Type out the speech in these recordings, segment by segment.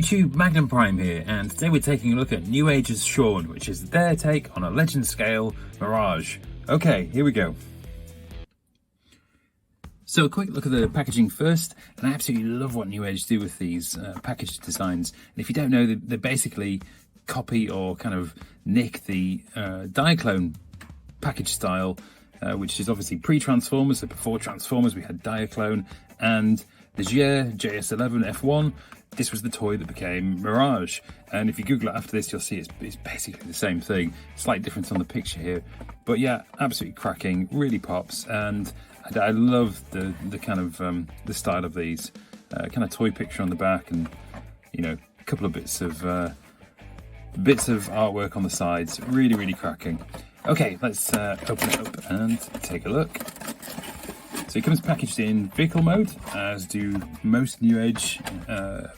YouTube, Magnum Prime here, and today we're taking a look at Newage's Shean, which is their take on a Legends Scale Mirage. Okay, here we go. So a quick look at the packaging first, and I absolutely love what Newage do with these package designs. And if you don't know, they basically copy or kind of nick the Diaclone package style, which is obviously pre-Transformers. So before Transformers we had Diaclone, and the JS11 F1, this was the toy that became Mirage. And if you Google it after this, you'll see it's basically the same thing. Slight difference on the picture here. But yeah, absolutely cracking, really pops. And I love the kind of the style of these. Kind of toy picture on the back, and you know, a couple of bits of artwork on the sides. Really, really cracking. Okay, let's open it up and take a look. So it comes packaged in vehicle mode, as do most Newage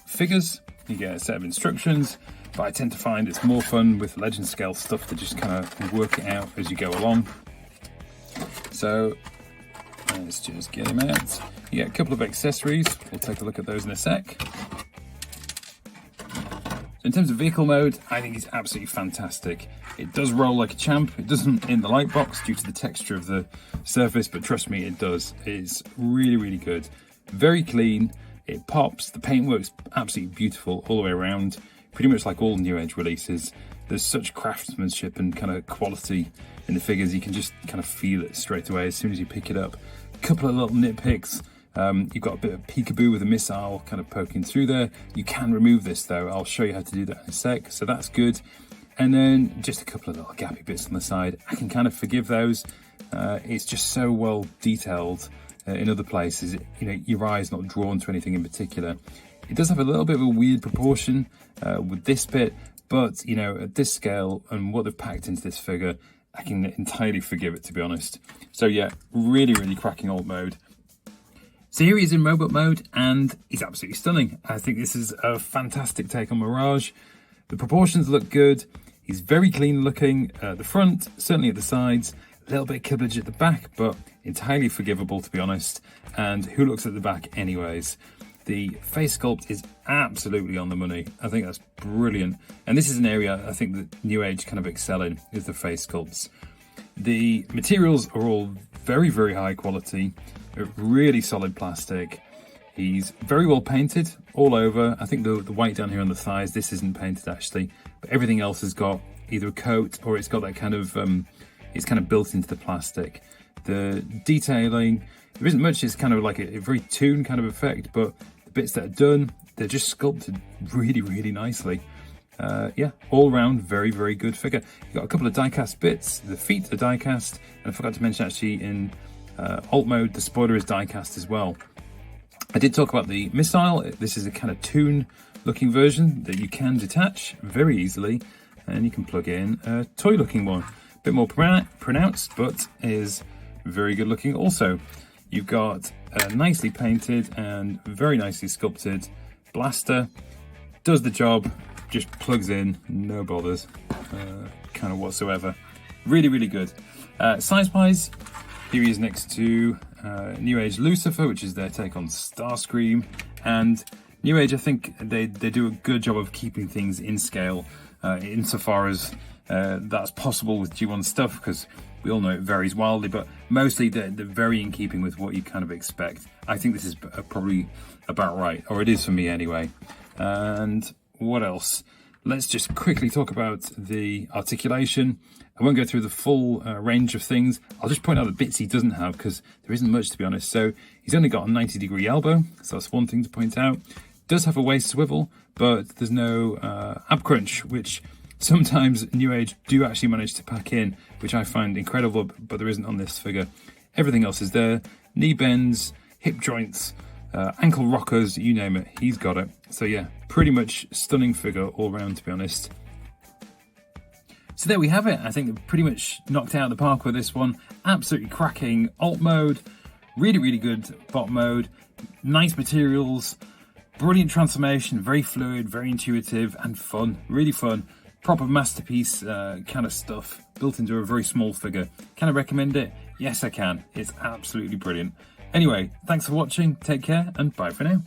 figures. You get a set of instructions, but I tend to find it's more fun with Legend Scale stuff to just kind of work it out as you go along. So let's just get him out. You get a couple of accessories. We'll take a look at those in a sec. So in terms of vehicle mode, I think it's absolutely fantastic. It does roll like a champ. It doesn't in the light box due to the texture of the surface, but trust me, it does. It's really, really good. Very clean. It pops. The paintwork's absolutely beautiful all the way around. Pretty much like all Newage releases. There's such craftsmanship and kind of quality in the figures. You can just kind of feel it straight away as soon as you pick it up. A couple of little nitpicks. You've got a bit of peekaboo with a missile kind of poking through there. You can remove this though. I'll show you how to do that in a sec. So that's good. And then just a couple of little gappy bits on the side. I can kind of forgive those. It's just so well detailed in other places. You know, your eye's not drawn to anything in particular. It does have a little bit of a weird proportion with this bit, but you know, at this scale and what they've packed into this figure, I can entirely forgive it, to be honest. So yeah, really, really cracking alt mode. So here he is in robot mode, and he's absolutely stunning. I think this is a fantastic take on Mirage. The proportions look good. He's very clean looking at the front, certainly at the sides. A little bit of kibblage at the back, but entirely forgivable, to be honest. And who looks at the back anyways? The face sculpt is absolutely on the money. I think that's brilliant. And this is an area I think that Newage kind of excel in, is the face sculpts. The materials are all very, very high quality. Really solid plastic. He's very well painted all over. I think the white down here on the thighs, this isn't painted actually, but everything else has got either a coat or it's got that kind of it's kind of built into the plastic. The detailing, there isn't much. It's kind of like a very toon kind of effect, but the bits that are done, they're just sculpted really, really nicely. Yeah, all round very, very good figure. You've got a couple of die-cast bits. The feet are die-cast, and I forgot to mention actually in alt mode, the spoiler is die-cast as well. I did talk about the missile. This is a kind of toon looking version that you can detach very easily, and you can plug in a toy looking one. A bit more pronounced, but is very good looking also. You've got a nicely painted and very nicely sculpted blaster. Does the job, just plugs in, no bothers kind of whatsoever. Really, really good. Size wise, here he is next to Newage Lucifer, which is their take on Starscream. And Newage, I think they do a good job of keeping things in scale, insofar as that's possible with G1 stuff, because we all know it varies wildly, but mostly they're very in keeping with what you kind of expect. I think this is probably about right, or it is for me anyway. And what else? Let's just quickly talk about the articulation. I won't go through the full range of things. I'll just point out the bits he doesn't have, because there isn't much, to be honest. So he's only got a 90-degree elbow, so that's one thing to point out. Does have a waist swivel, but there's no ab crunch, which sometimes Newage do actually manage to pack in, which I find incredible, but there isn't on this figure. Everything else is there. Knee bends, hip joints, ankle rockers, you name it, he's got it. So yeah, pretty much stunning figure all round, to be honest. So there we have it. I think they've pretty much knocked out of the park with this one. Absolutely cracking alt mode, really, really good bot mode, nice materials, brilliant transformation, very fluid, very intuitive and fun, really fun. Proper masterpiece kind of stuff built into a very small figure. Can I recommend it? Yes, I can. It's absolutely brilliant. Anyway, thanks for watching, take care, and bye for now.